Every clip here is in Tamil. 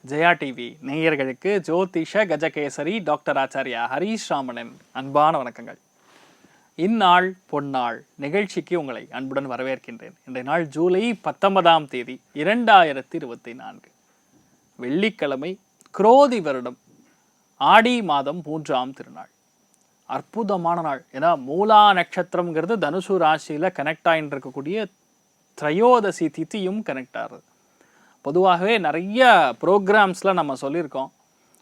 ஜெயா டிவி நேயர்களுக்கு ஜோதிஷ கஜகேசரி டாக்டர் ஆச்சாரியா ஹரீஷ் ராமனின் அன்பான வணக்கங்கள். இந்நாள் பொன்னாள் நிகழ்ச்சிக்கு உங்களை அன்புடன் வரவேற்கின்றேன். இன்றைய நாள் ஜூலை 19ஆம் தேதி 2024 வெள்ளிக்கிழமை, குரோதி வருடம், ஆடி மாதம் 3ஆம் திருநாள். அற்புதமான நாள். ஏன்னா மூலா நட்சத்திரம்ங்கிறது தனுசு ராசியில் கனெக்ட் ஆகிட்டு இருக்கக்கூடிய திரையோதசி திதியும் கனெக்ட் ஆகுது. பொதுவாகவே நிறைய ப்ரோக்ராம்ஸில் நம்ம சொல்லியிருக்கோம்,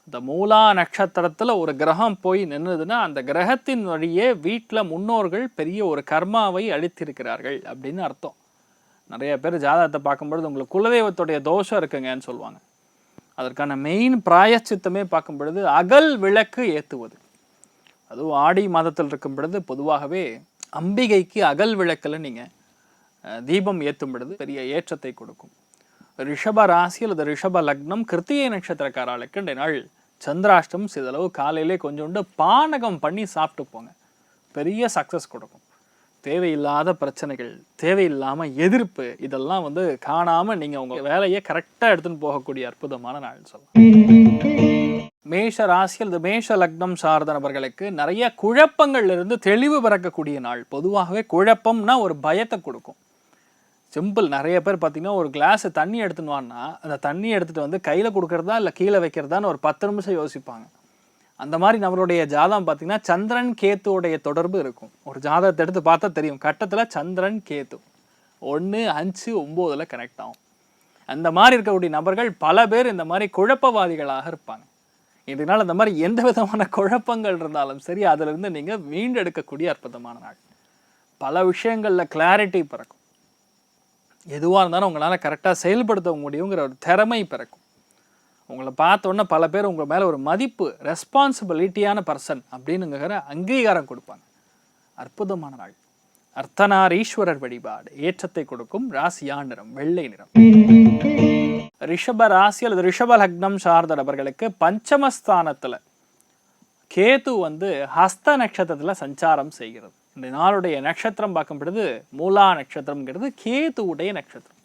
இந்த மூலா நட்சத்திரத்தில் ஒரு கிரகம் போய் நின்றுதுன்னா அந்த கிரகத்தின் வழியே வீட்டில் முன்னோர்கள் பெரிய ஒரு கர்மாவை அளித்திருக்கிறார்கள் அப்படின்னு அர்த்தம். நிறைய பேர் ஜாதகத்தை பார்க்கும்பொழுது உங்களுக்கு குலதெய்வத்துடைய தோஷம் இருக்குங்கன்னு சொல்லுவாங்க. அதற்கான மெயின் பிராயச்சித்தமே பார்க்கும் பொழுது அகல் விளக்கு ஏற்றுவது. அதுவும் ஆடி மாதத்தில் இருக்கும் பொழுது பொதுவாகவே அம்பிகைக்கு அகல் விளக்கில் நீங்கள் தீபம் ஏற்றும் பொழுது பெரிய ஏற்றத்தை கொடுக்கும். ரிஷப ராசி அல்லது ரிஷப லக்னம், கிருத்திகை நட்சத்திரக்காரர்களுக்கு இந்த நாள் சந்திராஷ்டம். சிதளவு காலையிலே கொஞ்சோண்டு பானகம் பண்ணி சாப்பிட்டு போங்க, பெரிய சக்ஸஸ் கொடுக்கும். தேவையில்லாத பிரச்சனைகள், தேவையில்லாமல் எதிர்ப்பு, இதெல்லாம் காணாமல் நீங்கள் உங்கள் வேலையை கரெக்டாக எடுத்துன்னு போகக்கூடிய அற்புதமான நாள் சொல்லலாம். மேஷ ராசி அல்லது மேஷ லக்னம் சார்ந்த நபர்களுக்கு நிறைய குழப்பங்கள்லேருந்து தெளிவு பிறக்கக்கூடிய நாள். பொதுவாகவே குழப்பம்னா ஒரு பயத்தை கொடுக்கும். சிம்பிள். நிறைய பேர் பார்த்தீங்கன்னா ஒரு கிளாஸ் தண்ணி எடுத்துன்னு வான்னா அந்த தண்ணி எடுத்துகிட்டு கையில் கொடுக்குறதா இல்லை கீழே வைக்கிறதான்னு ஒரு 10 நிமிஷம் யோசிப்பாங்க. அந்த மாதிரி நம்மளுடைய ஜாதகம் பார்த்தீங்கன்னா சந்திரன் கேத்துவோடைய தொடர்பு இருக்கும். ஒரு ஜாதகத்தை எடுத்து பார்த்தா தெரியும், கட்டத்தில் சந்திரன் கேத்து 1, 5, 9 கனெக்ட் ஆகும். அந்த மாதிரி இருக்கக்கூடிய நபர்கள் பல பேர் இந்த மாதிரி குழப்பவாதிகளாக இருப்பாங்க. இதனால் அந்த மாதிரி எந்த விதமான குழப்பங்கள் இருந்தாலும் சரி, அதிலிருந்து நீங்கள் மீண்டெடுக்கக்கூடிய அற்புதமான நாள். பல விஷயங்களில் கிளாரிட்டி பிறக்கும். எதுவாக இருந்தாலும் உங்களால் கரெக்டாக செயல்படுத்த முடியுங்கிற ஒரு திறமை பிறக்கும். உங்களை பார்த்தோன்னே பல பேர் உங்கள் மேலே ஒரு மதிப்பு, ரெஸ்பான்சிபிலிட்டியான பர்சன் அப்படின்னுங்கிற அங்கீகாரம் கொடுப்பாங்க. அற்புதமான நாள். அர்த்தநாரீஸ்வரர் வழிபாடு ஏற்றத்தை கொடுக்கும். ராசியா நிறம் வெள்ளை நிறம். ரிஷப ராசி அல்லது ரிஷப லக்னம் சார்ந்த நபர்களுக்கு பஞ்சமஸ்தானத்தில் கேது ஹஸ்த நட்சத்திரத்தில் சஞ்சாரம் செய்கிறது. இந்த நாளுடைய நட்சத்திரம் பார்க்கும் பொழுது மூலா நட்சத்திரம்ங்கிறது கேதுவுடைய நட்சத்திரம்.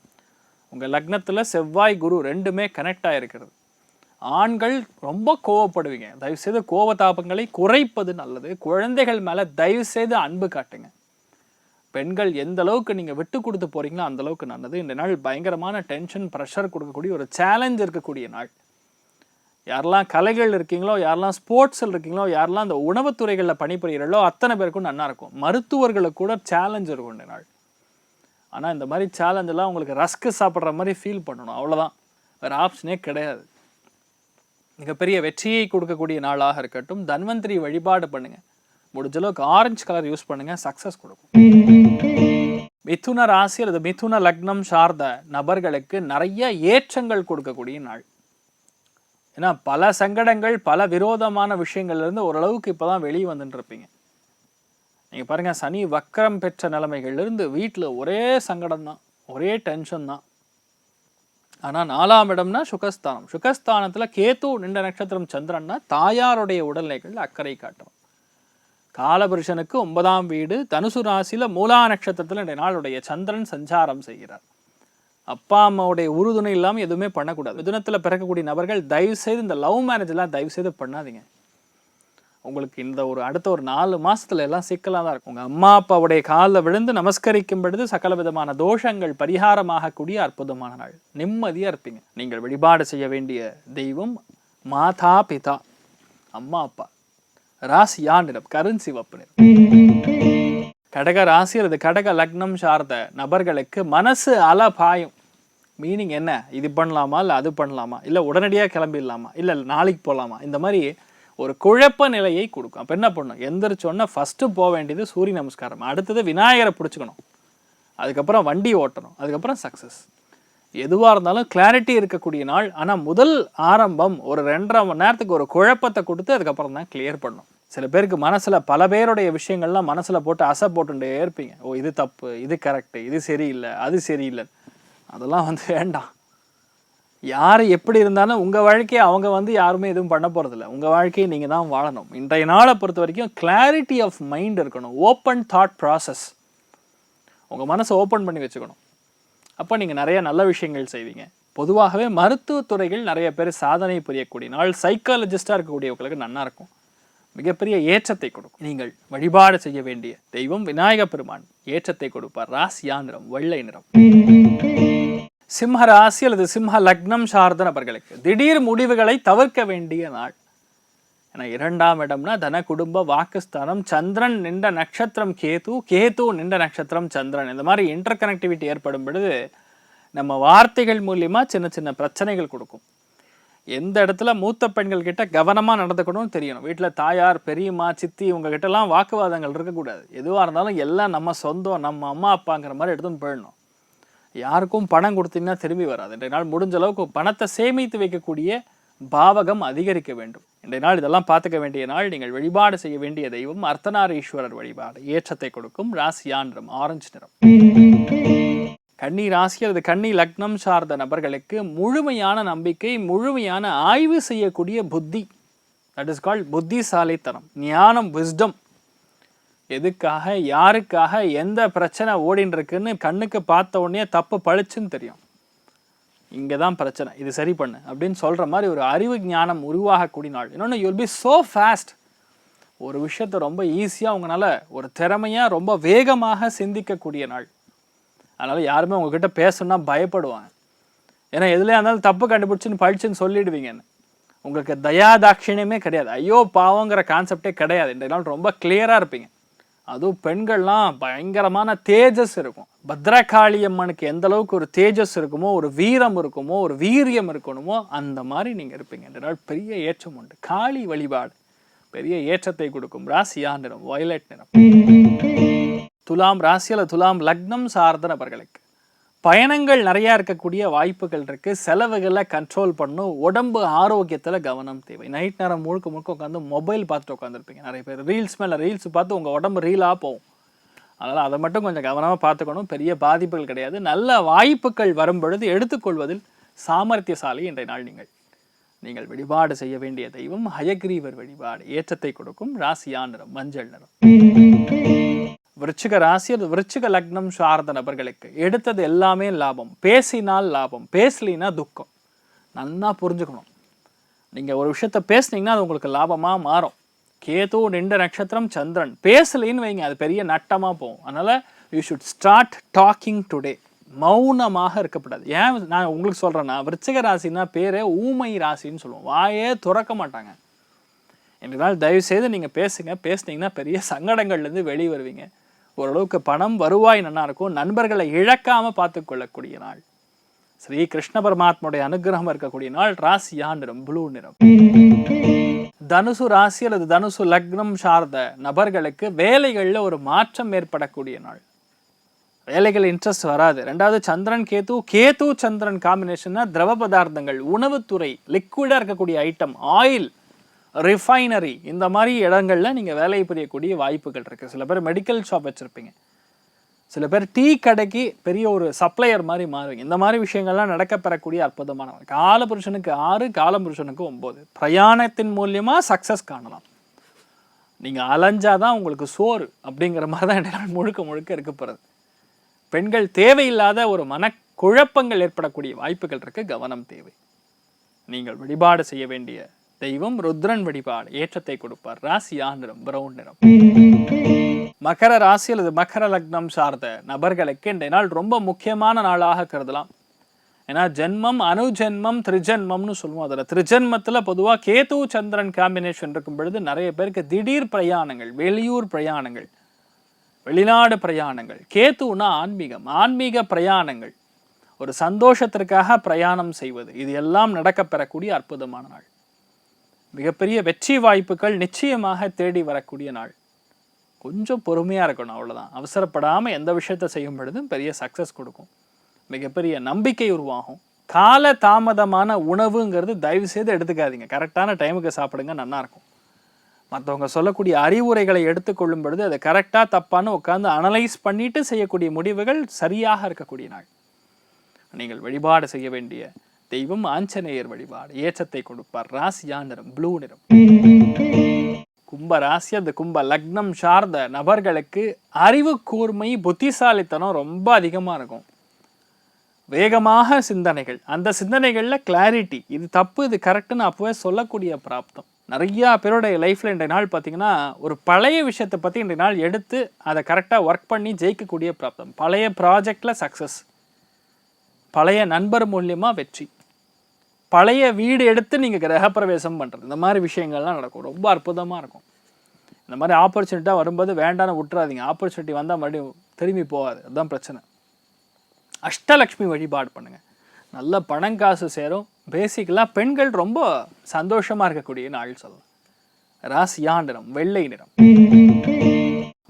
உங்கள் லக்னத்தில் செவ்வாய் குரு ரெண்டுமே கனெக்ட் ஆகிருக்கிறது. ஆண்கள் ரொம்ப கோவப்படுவீங்க. தயவுசெய்து கோபதாபங்களை குறைப்பது நல்லது. குழந்தைகள் மேலே தயவுசெய்து அன்பு காட்டுங்க. பெண்கள் எந்த அளவுக்கு நீங்கள் விட்டு கொடுத்து போகிறீங்களோ அந்த அளவுக்கு நல்லது. இந்த நாள் பயங்கரமான டென்ஷன், ப்ரெஷர் கொடுக்கக்கூடிய ஒரு சேலஞ்ச் இருக்கக்கூடிய நாள். யாரெல்லாம் கலைகள் இருக்கீங்களோ, யாரெல்லாம் ஸ்போர்ட்ஸில் இருக்கீங்களோ, யாரெல்லாம் அந்த உணவுத்துறைகளில் பணிபுரிகிறீர்களோ அத்தனை பேருக்கும் நல்லா இருக்கும். மருத்துவர்களுக்கு கூட சேலஞ்ச் இருக்கும் இந்த நாள். ஆனால் இந்த மாதிரி சேலஞ்செல்லாம் உங்களுக்கு ரஸ்க்கு சாப்பிட்ற மாதிரி ஃபீல் பண்ணணும், அவ்வளோதான். வேறு ஆப்ஷனே கிடையாது. மிகப்பெரிய வெற்றியை கொடுக்கக்கூடிய நாளாக இருக்கட்டும். தன்வந்திரி வழிபாடு பண்ணுங்கள். முடிஞ்ச அளவுக்கு ஆரஞ்சு கலர் யூஸ் பண்ணுங்கள், சக்ஸஸ் கொடுக்கும். மிதுன ராசி அல்லது மிதுன லக்னம் சார்ந்த நபர்களுக்கு நிறைய ஏற்றங்கள் கொடுக்கக்கூடிய நாள். ஏன்னா பல சங்கடங்கள், பல விரோதமான விஷயங்கள்லேருந்து ஓரளவுக்கு இப்போ தான் வெளியே வந்துட்டுருப்பீங்க. நீங்கள் பாருங்கள், சனி வக்கரம் பெற்ற நிலைமைகள்லேருந்து வீட்டில் ஒரே சங்கடம் தான், ஒரே டென்ஷன் தான். ஆனால் 4ஆம் இடம்னா சுகஸ்தானம். சுகஸ்தானத்தில் கேத்து நின்ற நட்சத்திரம் சந்திரன்னா தாயாருடைய உடல்நிலைகள் அக்கறை காட்டணும். காலபுருஷனுக்கு 9ஆம் வீடு தனுசு ராசியில் மூலா நட்சத்திரத்தில் இந்த நாளுடைய சந்திரன் சஞ்சாரம் செய்கிறார். அப்பா அம்மாவுடைய உறுதுணை இல்லாமல் எதுவுமே பண்ணக்கூடாது. மிதுனத்தில் பிறக்கக்கூடிய நபர்கள் தயவுசெய்து இந்த லவ் மேரேஜெலாம் தயவுசெய்து பண்ணாதீங்க. உங்களுக்கு இந்த அடுத்த ஒரு 4 மாதத்துல எல்லாம் சிக்கலாக தான் இருக்கும். உங்கள் அம்மா அப்பாவுடைய காலில் விழுந்து நமஸ்கரிக்கும் பொழுது சகல விதமான தோஷங்கள் பரிகாரமாகக்கூடிய அற்புதமான நாள். நிம்மதியாக இருப்பீங்க. நீங்கள் வழிபாடு செய்ய வேண்டிய தெய்வம் மாதா பிதா, அம்மா அப்பா. ராசியா நிறம் கருஞ்சிவப்பு நிறம். கடக ராசி அல்லது கடக லக்னம் சார்ந்த நபர்களுக்கு மனசு அலபாயம். மீனிங் என்ன, இது பண்ணலாமா இல்லை அது பண்ணலாமா, இல்லை உடனடியாக கிளம்பிடலாமா, இல்லை நாளைக்கு போகலாமா, இந்த மாதிரி ஒரு குழப்ப நிலையை கொடுக்கும். அப்போ என்ன பண்ணணும், எந்திரிச்சோன்னா ஃபஸ்ட்டு போக வேண்டியது சூரிய நமஸ்காரம், அடுத்தது விநாயகரை பிடிச்சிக்கணும், அதுக்கப்புறம் வண்டி ஓட்டணும், அதுக்கப்புறம் சக்ஸஸ். எதுவாக இருந்தாலும் கிளாரிட்டி இருக்கக்கூடிய நாள். ஆனால் முதல் ஆரம்பம் ஒரு 2.5 மணி நேரத்துக்கு ஒரு குழப்பத்தை கொடுத்து அதுக்கப்புறம் தான் கிளியர் பண்ணணும். சில பேருக்கு மனசில் பல பேருடைய விஷயங்கள்லாம் மனசில் போட்டு அசை போட்டுட்டே இருப்பீங்க. ஓ இது தப்பு, இது கரெக்டு, இது சரியில்லை, அது சரியில்லை. அதெல்லாம் வேண்டாம். யார் எப்படி இருந்தாலும் உங்கள் வாழ்க்கையை அவங்க யாருமே எதுவும் பண்ண போகிறதில்ல. உங்கள் வாழ்க்கையை நீங்கள் தான் வாழணும். இன்றைய நாளை பொறுத்த வரைக்கும் கிளாரிட்டி ஆஃப் மைண்ட் இருக்கணும். Open thought process. உங்கள் மனசை ஓப்பன் பண்ணி வச்சுக்கணும். அப்போ நீங்கள் நிறைய நல்ல விஷயங்கள் செய்வீங்க. பொதுவாகவே மருத்துவத்துறைகள் நிறைய பேர் சாதனை புரியக்கூடிய நாள். சைக்காலஜிஸ்டாக இருக்கக்கூடியவங்களுக்கு நல்லா இருக்கும், மிகப்பெரிய ஏற்றத்தை கொடுக்கும். நீங்கள் வழிபாடு செய்ய வேண்டிய தெய்வம் விநாயக பெருமான், ஏற்றத்தை கொடுப்பார். ராசியா நிறம் வெள்ளை நிறம். சிம்ம ராசி அல்லது சிம்ம லக்னம் சார்ந்த நபர்களுக்கு திடீர் முடிவுகளை தவிர்க்க வேண்டிய நாள். ஏன்னா 2ஆம் இடம்னா தன குடும்ப வாக்குஸ்தானம். சந்திரன் நின்ற நட்சத்திரம் கேது, கேது நின்ற நட்சத்திரம் சந்திரன். இந்த மாதிரி இன்டர் கனெக்டிவிட்டி ஏற்படும் பொழுது நம்ம வார்த்தைகள் மூலியமா சின்ன சின்ன பிரச்சனைகள் கொடுக்கும். எந்த இடத்துல மூத்த பெண்கள் கிட்ட கவனமாக நடந்துக்கணும்னு தெரியணும். வீட்டில் தாயார், பெரியம்மா, சித்தி உங்ககிட்டலாம் வாக்குவாதங்கள் இருக்கக்கூடாது. எதுவாக இருந்தாலும் எல்லாம் நம்ம சொந்தம், நம்ம அம்மா அப்பாங்கிற மாதிரி எடுத்துன்னு போயிடணும். யாருக்கும் பணம் கொடுத்தீங்கன்னா திரும்பி வராது. இன்றைய நாள் முடிஞ்ச அளவுக்கு பணத்தை சேமித்து வைக்கக்கூடிய பாவகம் அதிகரிக்க வேண்டும். இன்றைய நாள் இதெல்லாம் பார்த்துக்க வேண்டிய நாள். நீங்கள் வழிபாடு செய்ய வேண்டிய தெய்வம் அர்த்தநாரீஸ்வரர் வழிபாடு, ஏற்றத்தை கொடுக்கும். ராசியா நிறம் ஆரஞ்சு நிறம். கன்னி ராசி அல்லது கன்னி லக்னம் சார்ந்த நபர்களுக்கு முழுமையான நம்பிக்கை, முழுமையான ஆய்வு செய்யக்கூடிய புத்தி, தட் இஸ் கால்ட் புத்திசாலித்தனம், ஞானம், விஸ்டம். எதுக்காக, யாருக்காக, எந்த பிரச்சனை ஓடின்னு இருக்குன்னு கண்ணுக்கு பார்த்த உடனே தப்பு பழிச்சுன்னு தெரியும். இங்கே தான் பிரச்சனை, இது சரி பண்ணு அப்படின்னு சொல்கிற மாதிரி ஒரு அறிவு ஞானம் உருவாகக்கூடிய நாள். இன்னொன்று, யூல் பி ஸோ ஃபாஸ்ட். ஒரு விஷயத்தை ரொம்ப ஈஸியாக உங்களால் ஒரு திறமையாக ரொம்ப வேகமாக சிந்திக்கக்கூடிய நாள். அதனால் யாருமே உங்ககிட்ட பேசணுன்னா பயப்படுவாங்க. ஏன்னா எதுலையா இருந்தாலும் தப்பு கண்டுபிடிச்சின்னு பழிச்சுன்னு சொல்லிடுவீங்கன்னு. உங்களுக்கு தயாதாட்சியமே கிடையாது, ஐயோ பாவங்கிற கான்செப்டே கிடையாது. இன்றைய நாள் ரொம்ப கிளியராக இருப்பீங்க. அதுவும் பெண்கள்லாம் பயங்கரமான தேஜஸ் இருக்கும். பத்ரகாளி அம்மனுக்கு எந்த அளவுக்கு ஒரு தேஜஸ் இருக்குமோ, ஒரு வீரம் இருக்குமோ, ஒரு வீரியம் இருக்கணுமோ, அந்த மாதிரி நீங்கள் இருப்பீங்க. இன்றைய நாள் பெரிய ஏற்றம் உண்டு. காளி வழிபாடு பெரிய ஏற்றத்தை கொடுக்கும். ராசியா நிறம் வயலட் நிறம். துலாம் ராசியில் துலாம் லக்னம் சார்ந்த நபர்களுக்கு பயணங்கள் நிறையா இருக்கக்கூடிய வாய்ப்புகள் இருக்குது. செலவுகளை கண்ட்ரோல் பண்ணும். உடம்பு ஆரோக்கியத்தில் கவனம் தேவை. நைட் நேரம் முழுக்க முழுக்க உட்காந்து மொபைல் பார்த்துட்டு உட்காந்துருப்பீங்க. நிறைய பேர் ரீல்ஸ் மேலே ரீல்ஸ் பார்த்து உங்கள் உடம்பு ரீலாக போகும். அதனால் அதை மட்டும் கொஞ்சம் கவனமாக பார்த்துக்கணும். பெரிய பாதிப்புகள் கிடையாது. நல்ல வாய்ப்புகள் வரும் பொழுது எடுத்துக்கொள்வதில் சாமர்த்தியசாலி இன்றைய நாள். நீங்கள் வழிபாடு செய்ய வேண்டிய தெய்வம் ஹயக்ரீவர் வழிபாடு, ஏற்றத்தை கொடுக்கும். ராசியா நிறம் மஞ்சள் நிறம். விருச்சிக ராசி அது விருச்சிக லக்னம் சார்ந்த நபர்களுக்கு எடுத்தது எல்லாமே லாபம். பேசினால் லாபம், பேசலினா துக்கம். நல்லா புரிஞ்சுக்கணும். நீங்கள் ஒரு விஷயத்த பேசுனீங்கன்னா அது உங்களுக்கு லாபமாக மாறும். கேது நின்ற நட்சத்திரம் சந்திரன். பேசலின்னு வைங்க, அது பெரிய நட்டமாக போகும். அதனால் you should start talking today. மௌனமாக இருக்கக்கூடாது. ஏன் நான் உங்களுக்கு சொல்கிறேன்னா, விருச்சிக ராசின்னா பேரே ஊமை ராசின்னு சொல்லுவோம். வாயே துறக்க மாட்டாங்க. என்றால் தயவுசெய்து நீங்கள் பேசுங்க. பேசுனீங்கன்னா பெரிய சங்கடங்கள்லேருந்து வெளியே வருவீங்க. ஓரளவுக்கு பணம் வருவாய் நல்லா இருக்கும். நண்பர்களை இழக்காமல் பார்த்து கொள்ளக்கூடிய நாள். ஸ்ரீ கிருஷ்ண பரமாத்மனுடைய அனுகிரகம் இருக்கக்கூடிய நாள். ராசியா நிறம் ப்ளூ நிறம். தனுசு ராசி அல்லது தனுசு லக்னம் சார்ந்த நபர்களுக்கு வேலைகளில் ஒரு மாற்றம் ஏற்படக்கூடிய நாள். வேலைகள் இன்ட்ரெஸ்ட் வராது. ரெண்டாவது சந்திரன் கேது, கேது சந்திரன் காம்பினேஷன்னா திரவ பதார்த்தங்கள், உணவுத்துறை, லிக்விடாக இருக்கக்கூடிய ஐட்டம், ஆயில், ரிஃபைனரி, இந்த மாதிரி இடங்களில் நீங்கள் வேலை புரியக்கூடிய வாய்ப்புகள் இருக்குது. சில பேர் மெடிக்கல் ஷாப் வச்சுருப்பீங்க. சில பேர் டீ கடைக்கு பெரிய ஒரு சப்ளையர் மாதிரி மாறுவீங்க. இந்த மாதிரி விஷயங்கள்லாம் நடக்கப்பெறக்கூடிய அற்புதமான காலபுருஷனுக்கு 6, காலபுருஷனுக்கு 9. பிரயாணத்தின் மூலியமாக சக்ஸஸ் காணலாம். நீங்கள் அலைஞ்சாதான் உங்களுக்கு சோறு அப்படிங்கிற மாதிரி தான் என்னால் முழுக்க முழுக்க இருக்கப்படுறது. பெண்கள் தேவையில்லாத ஒரு மனக்குழப்பங்கள் ஏற்படக்கூடிய வாய்ப்புகள் இருக்குது. கவனம் தேவை. நீங்கள் வழிபாடு செய்ய வேண்டிய தெய்வம் ருத்ரன் வழிபாடு, ஏற்றத்தை கொடுப்பார். ராசியா நிறம் பிரவுன் நிறம். மகர ராசி அல்லது மகர லக்னம் சார்ந்த நபர்களுக்கு இன்றைய நாள் ரொம்ப முக்கியமான நாளாக கருதலாம். ஏன்னா ஜென்மம், அனுஜென்மம், திரிஜென்மம்னு சொல்லுவோம். அதில் திரிஜென்மத்தில் பொதுவாக கேது சந்திரன் காம்பினேஷன் இருக்கும் பொழுது நிறைய பேருக்கு திடீர் பிரயாணங்கள், வெளியூர் பிரயாணங்கள், வெளிநாடு பிரயாணங்கள். கேதுனா ஆன்மீகம், ஆன்மீக பிரயாணங்கள், ஒரு சந்தோஷத்திற்காக பிரயாணம் செய்வது, இது எல்லாம் நடக்கப்பெறக்கூடிய அற்புதமான நாள். மிகப்பெரிய வெற்றி வாய்ப்புகள் நிச்சயமாக தேடி வரக்கூடிய நாள். கொஞ்சம் பொறுமையாக இருக்கணும், அவ்வளோதான். அவசரப்படாமல் எந்த விஷயத்தை செய்யும் பொழுதும் பெரிய சக்ஸஸ் கொடுக்கும். மிகப்பெரிய நம்பிக்கை உருவாகும். கால தாமதமான உணவுங்கிறது தயவு செய்து எடுத்துக்காதீங்க. கரெக்டான டைமுக்கு சாப்பிடுங்க, நல்லாயிருக்கும். மற்றவங்க சொல்லக்கூடிய அறிவுரைகளை எடுத்துக்கொள்ளும் பொழுது அதை கரெக்டாக தப்பான்னு உட்காந்து அனலைஸ் பண்ணிட்டு செய்யக்கூடிய முடிவுகள் சரியாக இருக்கக்கூடிய நாள். நீங்கள் வழிபாடு செய்ய வேண்டிய தெய்வம் ஆஞ்சநேயர் வழிபாடு, ஏற்றத்தை கொடுப்பார். ராசியா நிறம் ப்ளூ நிறம். கும்ப ராசி அந்த கும்ப லக்னம் சார்ந்த நபர்களுக்கு அறிவு கூர்மை, புத்திசாலித்தனம் ரொம்ப அதிகமாக இருக்கும். வேகமாக சிந்தனைகள், அந்த சிந்தனைகளில் கிளாரிட்டி, இது தப்பு இது கரெக்டுன்னு அப்போவே சொல்லக்கூடிய பிராப்தம். நிறையா பேருடைய லைஃப்பில் இன்றைய நாள் பார்த்திங்கன்னா ஒரு பழைய விஷயத்தை பற்றி இன்றைய நாள் எடுத்து அதை கரெக்டாக ஒர்க் பண்ணி ஜெயிக்கக்கூடிய பிராப்தம். பழைய ப்ராஜெக்டில் சக்ஸஸ், பழைய நண்பர் மூலியமாக வெற்றி, பழைய வீடு எடுத்து நீங்கள் கிரகப்பிரவேசம் பண்ணுறது, இந்த மாதிரி விஷயங்கள்லாம் நடக்கும். ரொம்ப அற்புதமாக இருக்கும். இந்த மாதிரி ஆப்பர்ச்சுனிட்டியாக வரும்போது வேண்டான்னு விட்டுறாதீங்க. ஆப்பர்ச்சுனிட்டி வந்தால் மறுபடியும் திரும்பி போகாது, அதுதான் பிரச்சனை. அஷ்டலக்ஷ்மி வழிபாடு பண்ணுங்கள், நல்ல பணங்காசு சேரும். பேசிக்கலாக பெண்கள் ரொம்ப சந்தோஷமாக இருக்கக்கூடிய நாள் சொல்லலாம். ராசியா நிறம் வெள்ளை நிறம்.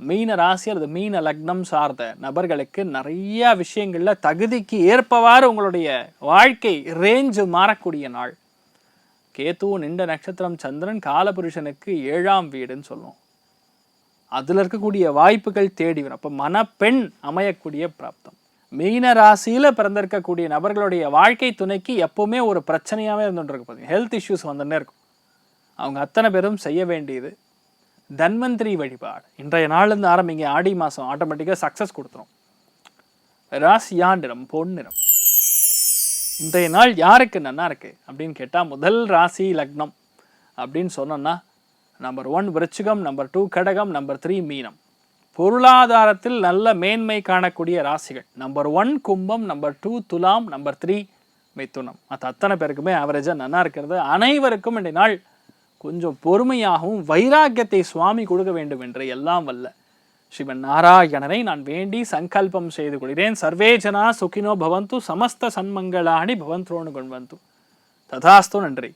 மீன ராசி அல்லது மீன லக்னம் சார்ந்த நபர்களுக்கு நிறைய விஷயங்களில் தகுதிக்கு ஏற்பவாறு உங்களுடைய வாழ்க்கை ரேஞ்சு மாறக்கூடிய நாள். கேத்து நின்ற நட்சத்திரம் சந்திரன் காலபுருஷனுக்கு 7ஆம் வீடுன்னு சொல்லுவோம். அதில் இருக்கக்கூடிய வாய்ப்புகள் தேடி வரும். அப்போ மணப்பெண் அமையக்கூடிய பிராப்தம். மீன ராசியில் பிறந்திருக்கக்கூடிய நபர்களுடைய வாழ்க்கை துணைக்கு எப்போவுமே ஒரு பிரச்சனையாகவே இருந்துகிட்டு பார்த்தீங்க, ஹெல்த் இஷ்யூஸ் வந்துன்னே இருக்கும். அவங்க அத்தனை பேரும் செய்ய வேண்டியது தன்வந்திரி வழிபாடு. இன்றைய நாள்லேருந்து ஆரம்பிங்க, ஆடி மாதம் ஆட்டோமேட்டிக்காக சக்ஸஸ் கொடுத்துரும். ராசியா நிறம் பொன்னிறம். இன்றைய நாள் யாருக்கு நல்லா இருக்குது அப்படின்னு கேட்டால், முதல் ராசி லக்னம் அப்படின்னு சொன்னோன்னா நம்பர் 1 விருச்சிகம், நம்பர் 2 கடகம், நம்பர் 3 மீனம். பொருளாதாரத்தில் நல்ல மேன்மை காணக்கூடிய ராசிகள் நம்பர் 1 கும்பம், நம்பர் 2 துலாம், நம்பர் 3 மிதுனம். மற்ற அத்தனை பேருக்குமே ஆவரேஜாக நல்லா இருக்கிறது. அனைவருக்கும் இன்றைய நாள் கொஞ்சம் பொறுமையாகவும் வைராக்கியத்தை சுவாமி கொடுக்க வேண்டும் என்று எல்லாம் வல்ல ஸ்ரீமன் நாராயணனை நான் வேண்டி சங்கல்பம் செய்து கொள்கிறேன். சர்வே ஜனா சுகினோ பவந்து, சமஸ்த சன்மங்களாணி பவந்தோனு கொண்டு ததாஸ்து. நன்றி.